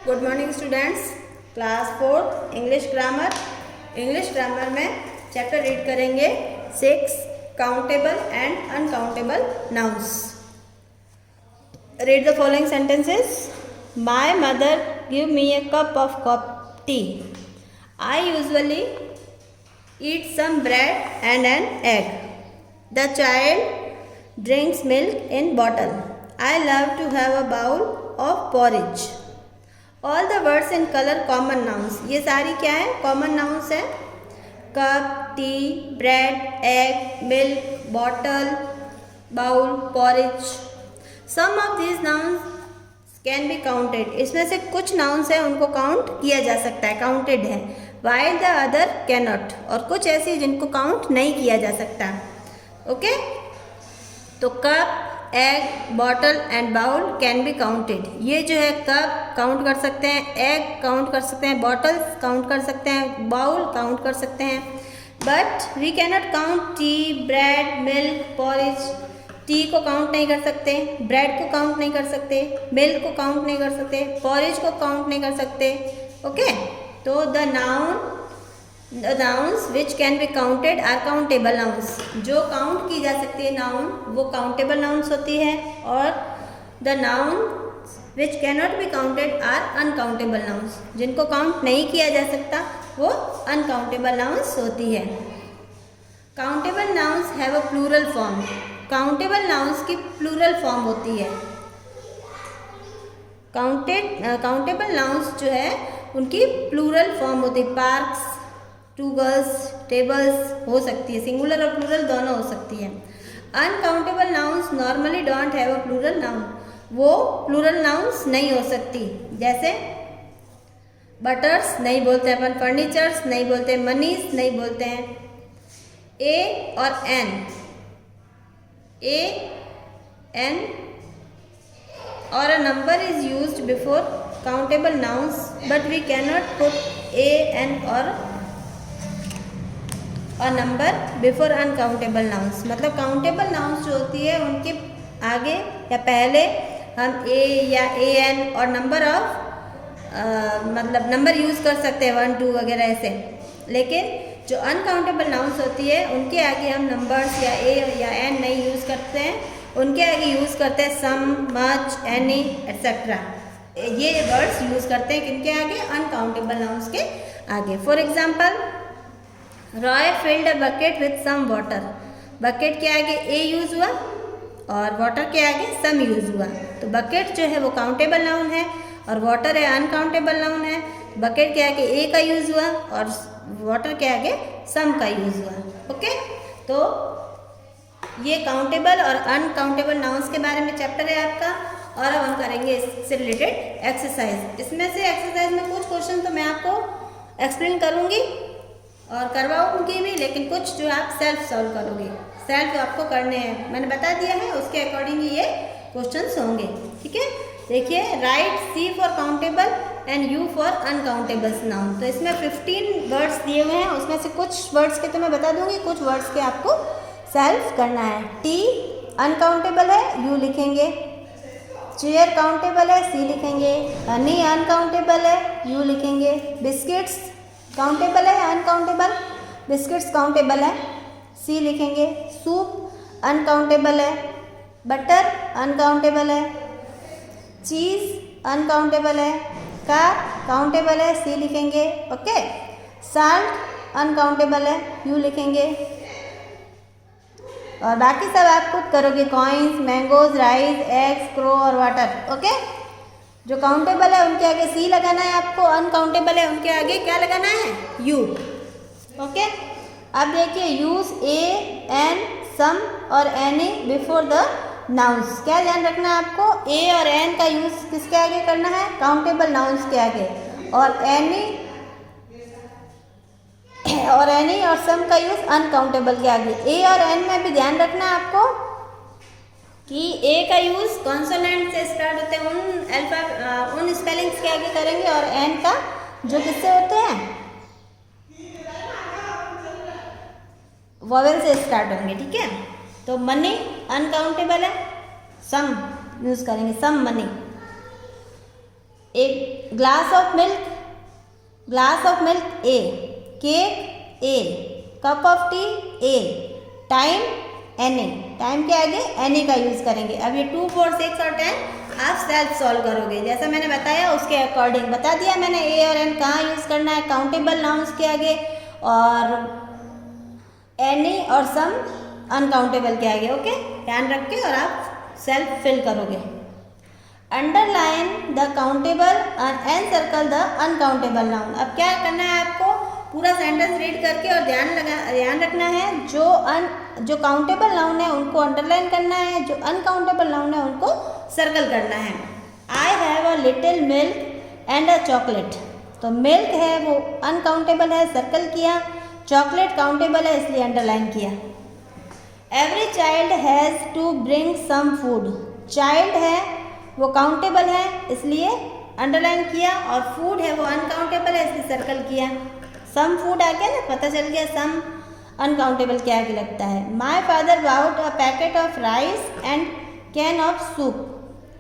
Good morning students. Class 4 English grammar में chapter read करेंगे 6 countable and uncountable nouns. Read the following sentences. My mother give me A cup of T. I usually eat some bread and an egg. The child drinks milk in bottle. I love to have a bowl of porridge. All the words in color common nouns. ये सारी क्या है? Common nouns है। cup, tea, bread, egg, milk, bottle, bowl, porridge. Some of these nouns can be counted. इसमें से कुछ nouns है उनको काउंट किया जा सकता है, काउंटेड है। वाइल द अदर कैनॉट, और कुछ ऐसी जिनको काउंट नहीं किया जा सकता। ओके, तो cup, egg, bottle and bowl can be counted. ये जो है कप काउंट कर सकते हैं, एग काउंट कर सकते हैं, बॉटल्स काउंट कर सकते हैं, बाउल काउंट कर सकते हैं, but we cannot count tea, bread, milk, porridge. Tea को काउंट नहीं कर सकते, ब्रेड को काउंट नहीं कर सकते, मिल्क को काउंट नहीं कर सकते, पॉरिज को काउंट नहीं कर सकते। ओके, तो the nouns which can be counted are countable nouns. जो काउंट की जा सकती है नाउन वो काउंटेबल नाउन्स होती है, और the noun which cannot be counted are uncountable nouns. जिनको काउंट नहीं किया जा सकता वो अनकाउंटेबल नाउन्स होती है। Countable nouns have a plural form. Countable nouns की प्लूरल फॉर्म होती है। काउंटेबल नाउन्स जो है उनकी प्लूरल फॉर्म होती है। पार्क्स, टू गर्ल्स, टेबल्स हो सकती है, सिंगुलर और प्लूरल दोनों हो सकती है। Uncountable nouns normally don't have a plural noun. वो प्लूरल नाउन्स नहीं हो सकती। जैसे बटर्स नहीं बोलते अपन, फर्नीचर्स नहीं बोलते, मनीज नहीं बोलते हैं। ए और N or a number is used before countable nouns, but we cannot put an or a number before uncountable nouns। मतलब countable nouns जो होती है उनके आगे या पहले हम a या an और नंबर ऑफ मतलब नंबर यूज़ कर सकते हैं, 1 2 वगैरह ऐसे। लेकिन जो अनकाउंटेबल नाउन्स होती है उनके आगे हम नंबर्स या ए या एन नहीं यूज़ करते हैं, उनके आगे यूज़ करते हैं सम, मच, एनी एट्सेट्रा। ये वर्ड्स यूज़ करते हैं किनके आगे? अनकाउंटेबल नाउन्स के आगे। For example, Roy filled a bucket with some water. Bucket के आगे ए यूज़ हुआ और वाटर के आगे सम यूज़ हुआ। तो बकेट जो है वो काउंटेबल नाउन है और वाटर है अनकाउंटेबल नाउन है। बकेट के आगे ए का यूज़ हुआ और वाटर के आगे सम का यूज़ हुआ। ओके, तो ये काउंटेबल और अनकाउंटेबल नाउन्स के बारे में चैप्टर है आपका, और अब हम करेंगे इससे रिलेटेड एक्सरसाइज। इसमें से एक्सरसाइज में कुछ क्वेश्चन तो मैं आपको एक्सप्लेन करूँगी और करवाऊँगी भी, लेकिन कुछ जो आप सेल्फ सॉल्व करोगे, सेल्फ आपको करने हैं। मैंने बता दिया है, उसके अकॉर्डिंग ये क्वेश्चंस होंगे। ठीक है, देखिए, write C for countable and U for uncountable noun. तो इसमें 15 वर्ड्स दिए हुए हैं, उसमें से कुछ वर्ड्स के तो मैं बता दूंगी, कुछ वर्ड्स के आपको सेल्फ करना है। टी अनकाउंटेबल है, यू लिखेंगे। चेयर काउंटेबल है, सी लिखेंगे। हनी अनकाउंटेबल है, यू लिखेंगे। बिस्किट्स काउंटेबल है, अनकाउंटेबल, बिस्किट्स काउंटेबल है, सी लिखेंगे। सूप अनकाउंटेबल है, बटर अनकाउंटेबल है, चीज़ अनकाउंटेबल है, कार काउंटेबल है, सी लिखेंगे। ओके, साल्ट अनकाउंटेबल है, यू लिखेंगे। और बाकी सब आप खुद करोगे। Coins, mangoes, rice, eggs, crow और वाटर। ओके, जो काउंटेबल है उनके आगे सी लगाना है आपको, अनकाउंटेबल है उनके आगे क्या लगाना है? यू। ओके, अब देखिए, यूज ए, एन, सम और एनी बिफोर द नाउन्स। क्या ध्यान रखना है आपको? ए और एन का यूज़ किसके आगे करना है? काउंटेबल नाउन्स के आगे। और एनी और सम का यूज़ अनकाउंटेबल के आगे। ए और एन में भी ध्यान रखना है आपको कि ए का यूज़ कॉन्सोनेंट से स्टार्ट होते हैं, उन स्पेलिंग्स के आगे करेंगे, और एन का जो किससे होते हैं? वॉवेल से स्टार्ट होंगे। ठीक है, तो मनी अनकाउंटेबल है, सम यूज़ करेंगे, सम मनी। एक glass of milk A, cake A, cup of T A, time any, time के आगे एनी का यूज़ करेंगे। अब ये 2, 4, 6 और 10 आप सेल्फ सॉल्व करोगे, जैसा मैंने बताया उसके अकॉर्डिंग बता दिया मैंने। ए और एन कहाँ यूज़ करना है, काउंटेबल नाउन्स के आगे, और एनी और सम अनकाउंटेबल के आगे। ओके, ध्यान रख के और आप सेल्फ फिल करोगे। Underline the countable and circle the uncountable noun. अब क्या करना है आपको, पूरा सेंटेंस रीड करके और ध्यान रखना है, जो काउंटेबल नाउन है उनको अंडरलाइन करना है, जो अनकाउंटेबल नाउन है उनको सर्कल करना है। I have a little milk and a chocolate, तो मिल्क है वो अनकाउंटेबल है, सर्कल किया। चॉकलेट काउंटेबल है इसलिए अंडरलाइन किया। Every child has to bring some food, child है वो काउंटेबल है इसलिए अंडरलाइन किया, और फूड है वो अनकाउंटेबल है इसलिए सर्कल किया। सम फूड आ गया ना, पता चल गया सम अनकाउंटेबल क्या आगे लगता है। My father bought a packet of rice and can of soup,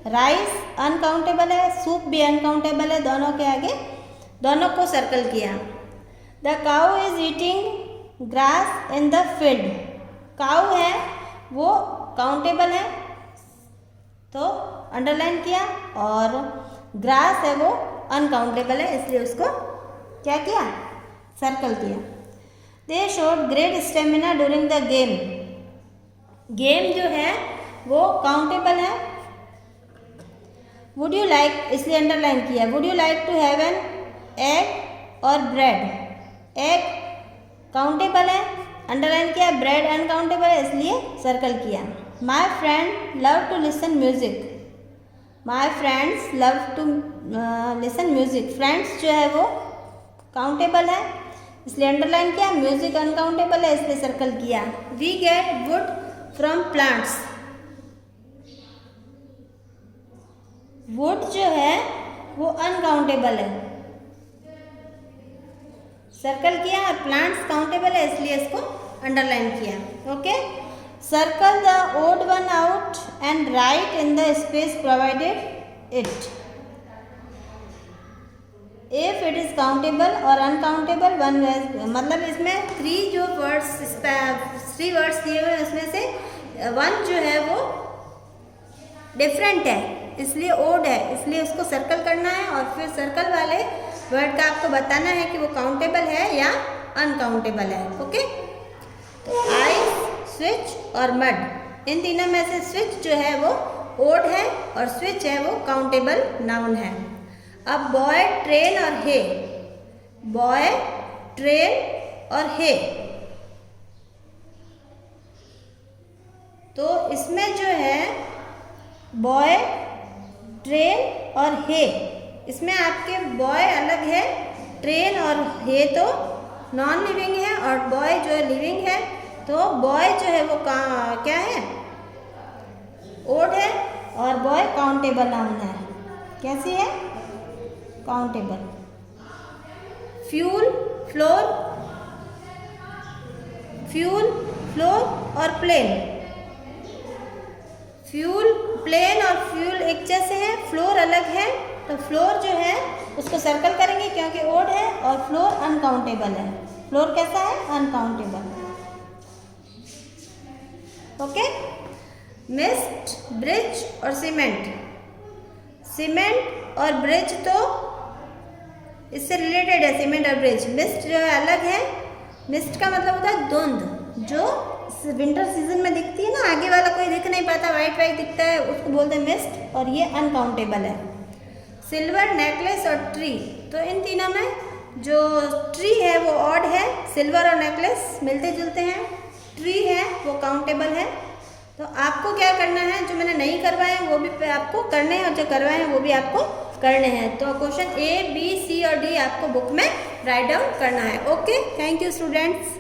rice uncountable है, सूप भी अनकाउंटेबल है, दोनों के आगे दोनों को सर्कल किया। The cow is eating grass in the field, cow है वो काउंटेबल है तो अंडरलाइन किया, और ग्रास है वो अनकाउंटेबल है इसलिए उसको क्या किया, सर्कल किया। They showed great stamina during the game, game जो है वो काउंटेबल है। वुड यू लाइक इसलिए अंडरलाइन किया। Would you like to have an egg और ब्रेड, एग काउंटेबल है अंडरलाइन किया, ब्रेड अनकाउंटेबल है इसलिए सर्कल किया। My friend love to listen music, my friends love to listen music, friends जो है वो काउंटेबल है इसलिए अंडरलाइन किया, म्यूजिक अनकाउंटेबल है इसलिए सर्कल किया। We get wood from plants, wood जो है वो अनकाउंटेबल है, सर्कल किया, और प्लांट्स काउंटेबल है इसलिए इसको अंडरलाइन किया। Okay, circle the odd one out and write in the space provided it. If it is countable और अनकाउंटेबल वन, मतलब इसमें 3 वर्ड्स दिए हुए हैं उसमें से 1 जो है वो डिफरेंट है इसलिए ओड है, इसलिए उसको सर्कल करना है, और फिर सर्कल वाले वर्ड का आपको बताना है कि वो काउंटेबल है या अनकाउंटेबल है। ओके, तो आइस, स्विच और मड, इन तीनों में से स्विच जो है वो ओड है और स्विच है वो काउंटेबल नाउन है। अब बॉय, ट्रेन और हे, बॉय, ट्रेन और हे, तो इसमें जो है बॉय, ट्रेन और हे, इसमें आपके बॉय अलग है, ट्रेन और हे तो नॉन लिविंग है, और बॉय जो लिविंग है, तो बॉय जो है वो क्या है, ओड है, और बॉय काउंटेबल नाउन है। कैसी है, countable. Fuel, floor, fuel, floor और प्लेन, फ्यूल, प्लेन और फ्यूल एक जैसे है, फ्लोर अलग है, तो फ्लोर जो है उसको सर्कल करेंगे क्योंकि ओड है, और फ्लोर अनकाउंटेबल है। फ्लोर कैसा है, अनकाउंटेबल। ओके, मिस्ट, ब्रिज और सीमेंट, सीमेंट और ब्रिज तो इससे रिलेटेड है, सीमेंट और ब्रिज। मिस्ट जो है अलग है, मिस्ट का मतलब होता है धुंध, जो विंटर सीजन में दिखती है ना, आगे वाला कोई दिख नहीं पाता, वाइट वाइट दिखता है, उसको बोलते हैं मिस्ट, और ये अनकाउंटेबल है। सिल्वर, नेकलेस और ट्री, तो इन तीनों में जो ट्री है वो ऑड है, सिल्वर और नेकलेस मिलते जुलते हैं, ट्री है वो काउंटेबल है। तो आपको क्या करना है, जो मैंने नहीं करवाए हैं वो भी आपको करने हैं, और जो करवाए हैं वो भी आपको करने हैं। तो क्वेश्चन A, B, C और D आपको बुक में राइट डाउन करना है। Okay, thank you students.